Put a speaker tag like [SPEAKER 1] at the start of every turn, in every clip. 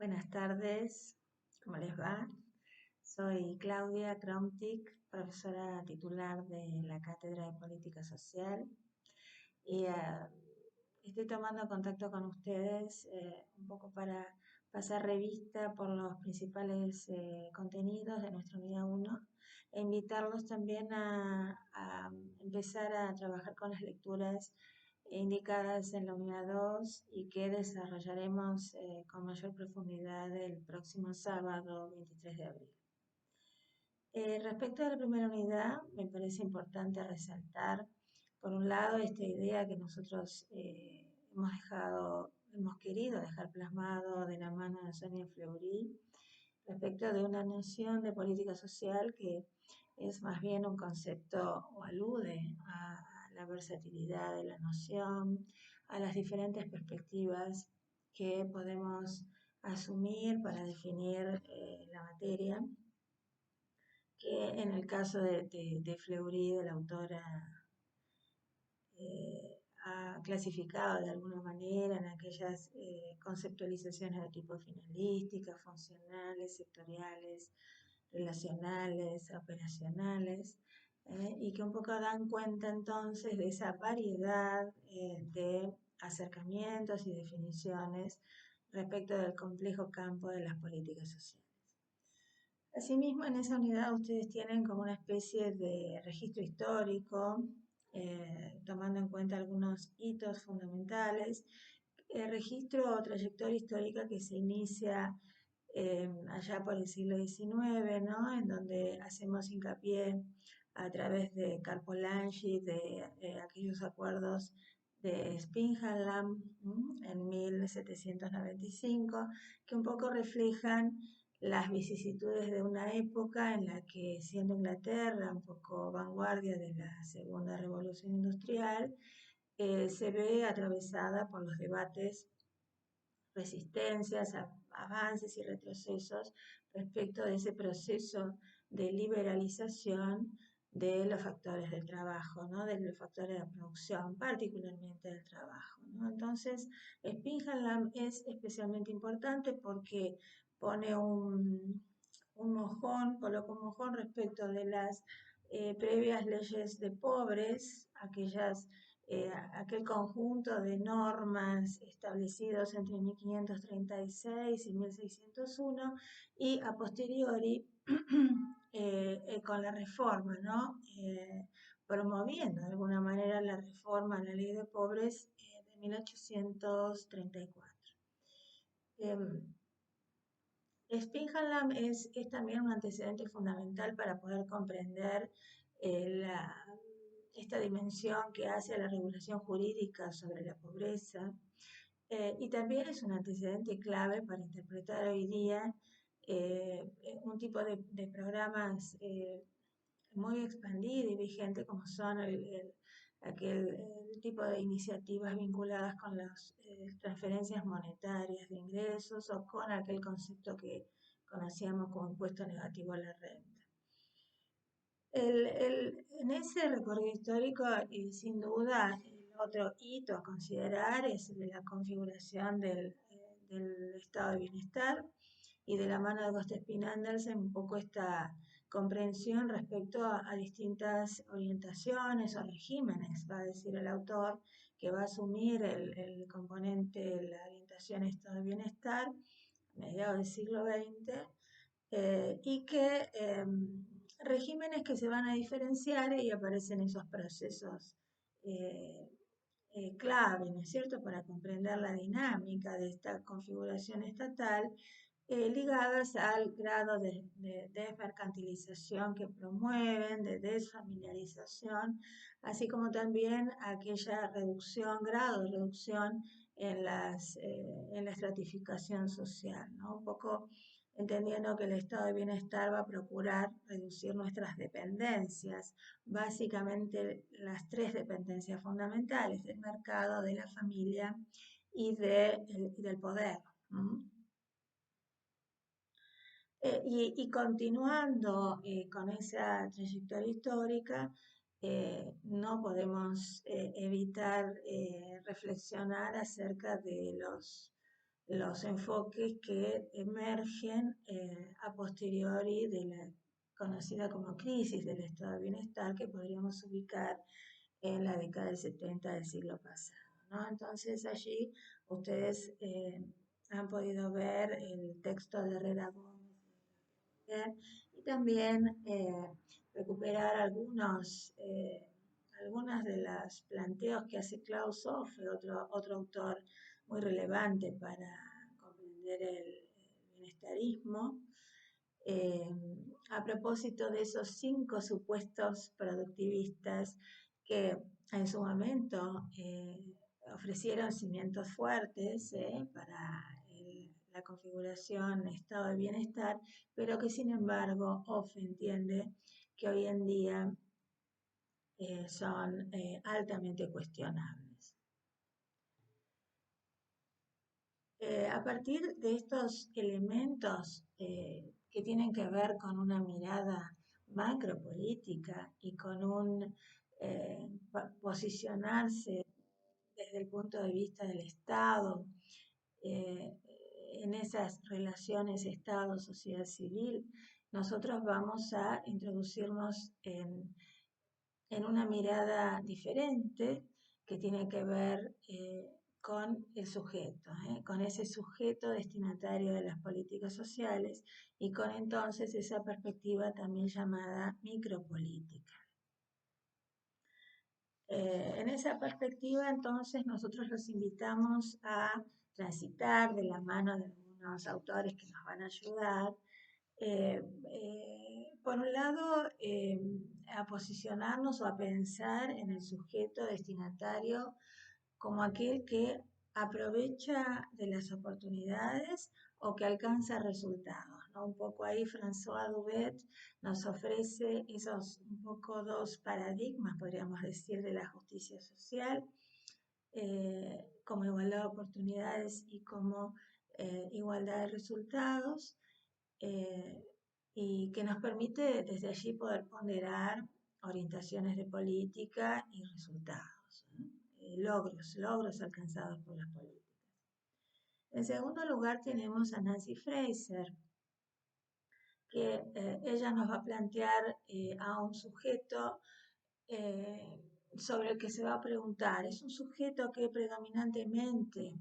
[SPEAKER 1] Buenas tardes, ¿cómo les va? Soy Claudia Kromtik, profesora titular de la Cátedra de Política Social y estoy tomando contacto con ustedes un poco para pasar revista por los principales contenidos de nuestra unidad 1 e invitarlos también a empezar a trabajar con las lecturas indicadas en la unidad 2 y que desarrollaremos con mayor profundidad el próximo sábado 23 de abril. Respecto a la primera unidad, me parece importante resaltar, por un lado, esta idea que nosotros hemos querido dejar plasmado de la mano de Sonia Fleury, respecto de una noción de política social que es más bien un concepto o alude a la versatilidad de la noción, a las diferentes perspectivas que podemos asumir para definir la materia, que en el caso de Fleury, de la autora, ha clasificado de alguna manera en aquellas conceptualizaciones de tipo finalística, funcionales, sectoriales, relacionales, operacionales, y que un poco dan cuenta entonces de esa variedad de acercamientos y definiciones respecto del complejo campo de las políticas sociales. Asimismo, en esa unidad ustedes tienen como una especie de registro histórico, tomando en cuenta algunos hitos fundamentales, registro o trayectoria histórica que se inicia allá por el siglo XIX, ¿no? En donde hacemos hincapié a través de Carpolangi, de aquellos acuerdos de Spinham en 1795, que un poco reflejan las vicisitudes de una época en la que, siendo Inglaterra un poco vanguardia de la segunda revolución industrial, se ve atravesada por los debates, resistencias, avances y retrocesos respecto de ese proceso de liberalización de los factores del trabajo, ¿no? De los factores de producción, particularmente del trabajo, ¿no? Entonces, Spinham es especialmente importante porque pone coloca un mojón respecto de las previas leyes de pobres, aquel conjunto de normas establecidos entre 1536 y 1601 y a posteriori con la reforma, ¿no? Promoviendo de alguna manera la reforma a la ley de pobres de 1834. Spinham es también un antecedente fundamental para poder comprender esta dimensión que hace a la regulación jurídica sobre la pobreza, y también es un antecedente clave para interpretar hoy día un tipo de programas muy expandido y vigente como son aquel tipo de iniciativas vinculadas con las transferencias monetarias de ingresos o con aquel concepto que conocíamos como impuesto negativo a la renta. En ese recorrido histórico, sin duda, el otro hito a considerar es la configuración del estado de bienestar y de la mano de Gostepin Andersen un poco esta comprensión respecto a distintas orientaciones o regímenes, va a decir el autor, que va a asumir el componente de la orientación estado de bienestar a mediados del siglo XX, y que regímenes que se van a diferenciar y aparecen esos procesos clave, ¿no es cierto?, para comprender la dinámica de esta configuración estatal, ligadas al grado de desmercantilización que promueven, de desfamiliarización, así como también aquella grado de reducción en la estratificación social, ¿no? Un poco entendiendo que el estado de bienestar va a procurar reducir nuestras dependencias, básicamente las tres dependencias fundamentales: del mercado, de la familia y del poder. Y continuando con esa trayectoria histórica, no podemos evitar reflexionar acerca de los los enfoques que emergen a posteriori de la conocida como crisis del estado de bienestar que podríamos ubicar en la década del 70 del siglo pasado, ¿no? Entonces allí ustedes han podido ver el texto de Herrera Gómez y también recuperar algunas de los planteos que hace Klaus Hofe, otro autor muy relevante para comprender el bienestarismo, eh, a propósito de esos 5 supuestos productivistas que en su momento ofrecieron cimientos fuertes para la configuración estado de bienestar, pero que sin embargo Off entiende que hoy en día son altamente cuestionables. A partir de estos elementos que tienen que ver con una mirada macropolítica y con un posicionarse desde el punto de vista del Estado, eh, en esas relaciones Estado-sociedad civil, nosotros vamos a introducirnos en una mirada diferente que tiene que ver con el sujeto, con ese sujeto destinatario de las políticas sociales y con entonces esa perspectiva también llamada micropolítica. En esa perspectiva, entonces, nosotros los invitamos a transitar de la mano de algunos autores que nos van a ayudar. Por un lado, a posicionarnos o a pensar en el sujeto destinatario como aquel que aprovecha de las oportunidades o que alcanza resultados, ¿no? Un poco ahí François Dubet nos ofrece esos un poco 2 paradigmas, podríamos decir, de la justicia social, como igualdad de oportunidades y como igualdad de resultados, eh, y que nos permite desde allí poder ponderar orientaciones de política y resultados, ¿no? Logros alcanzados por las políticas. En segundo lugar tenemos a Nancy Fraser, que ella nos va a plantear a un sujeto sobre el que se va a preguntar. Es un sujeto que predominantemente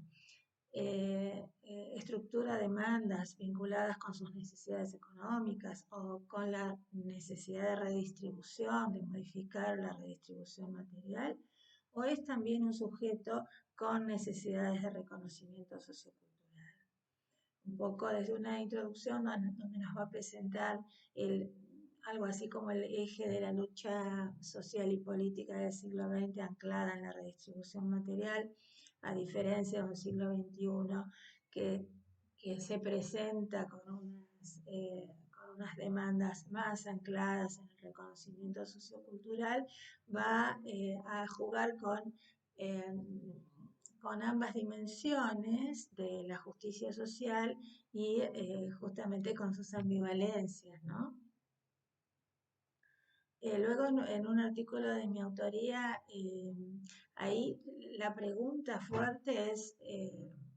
[SPEAKER 1] estructura demandas vinculadas con sus necesidades económicas o con la necesidad de redistribución, de modificar la redistribución material, o es también un sujeto con necesidades de reconocimiento sociocultural. Un poco desde una introducción donde nos va a presentar algo así como el eje de la lucha social y política del siglo XX anclada en la redistribución material, a diferencia del siglo XXI que, que se presenta con unas demandas más ancladas en el reconocimiento sociocultural, va a jugar eh, con ambas dimensiones de la justicia social y justamente con sus ambivalencias, ¿no? Luego, en un artículo de mi autoría, ahí la pregunta fuerte es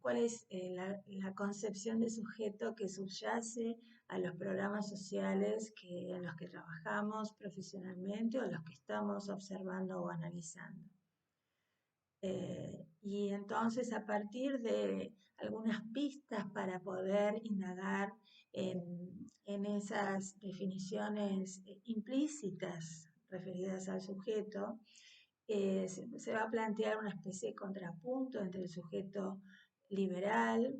[SPEAKER 1] cuál es la concepción de sujeto que subyace a los programas sociales en los que trabajamos profesionalmente o los que estamos observando o analizando. Y entonces a partir de algunas pistas para poder indagar en esas definiciones implícitas referidas al sujeto, se va a plantear una especie de contrapunto entre el sujeto liberal,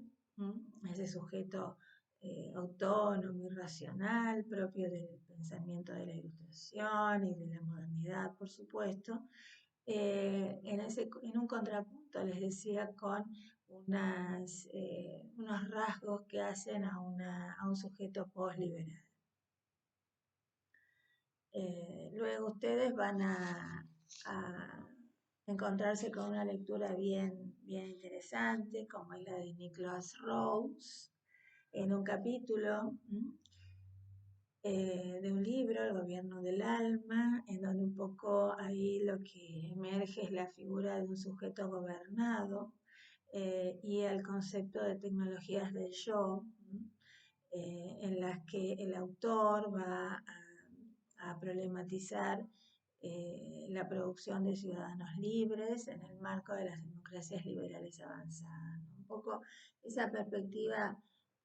[SPEAKER 1] ese sujeto autónomo y racional, propio del pensamiento de la ilustración y de la modernidad, por supuesto, en un contrapunto, les decía, con unos rasgos que hacen a un sujeto postliberal. Luego ustedes van a encontrarse con una lectura bien interesante, como es la de Nicholas Rose, en un capítulo de un libro, El gobierno del alma, en donde un poco ahí lo que emerge es la figura de un sujeto gobernado, y el concepto de tecnologías del yo, en las que el autor va a problematizar la producción de ciudadanos libres en el marco de las democracias liberales avanzadas, ¿no? Un poco esa perspectiva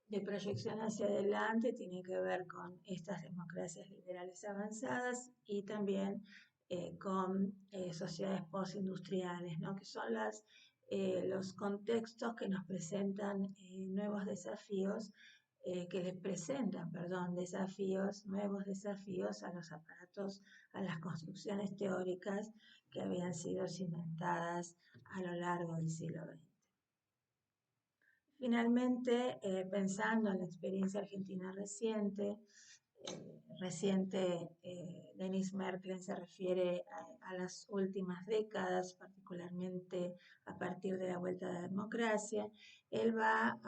[SPEAKER 1] de proyección hacia adelante tiene que ver con estas democracias liberales avanzadas y también con sociedades postindustriales, ¿no? Que son los contextos que nos presentan nuevos desafíos, que les presentan, perdón, desafíos, nuevos desafíos a los aparatos, a las construcciones teóricas que habían sido cimentadas a lo largo del siglo XX. Finalmente, pensando en la experiencia argentina Denis Merkel se refiere a las últimas décadas, particularmente a partir de la vuelta de la democracia. Él va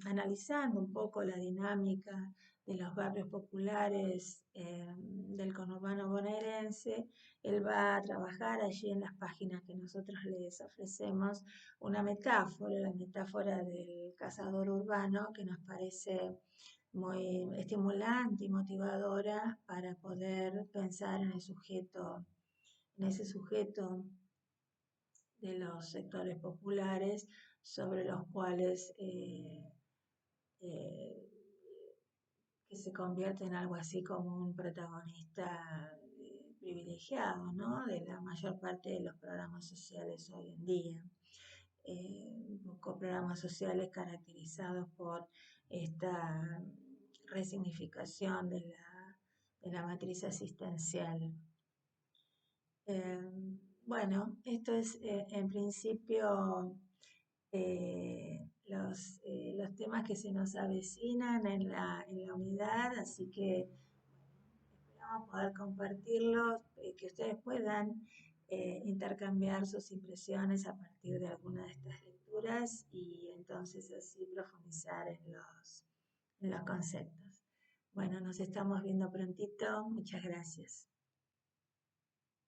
[SPEAKER 1] analizando un poco la dinámica de los barrios populares del conurbano bonaerense. Él va a trabajar allí en las páginas que nosotros les ofrecemos una metáfora, la metáfora del cazador urbano, que nos parece muy estimulante y motivadora para poder pensar en ese sujeto de los sectores populares sobre los cuales eh, que se convierte en algo así como un protagonista privilegiado, ¿no? De la mayor parte de los programas sociales hoy en día. Un poco programas sociales caracterizados por esta resignificación de la matriz asistencial. Bueno, esto es en principio los temas que se nos avecinan en la unidad, así que esperamos poder compartirlos, que ustedes puedan intercambiar sus impresiones a partir de alguna de estas lecturas y entonces así profundizar en los conceptos. Bueno, nos estamos viendo prontito. Muchas gracias.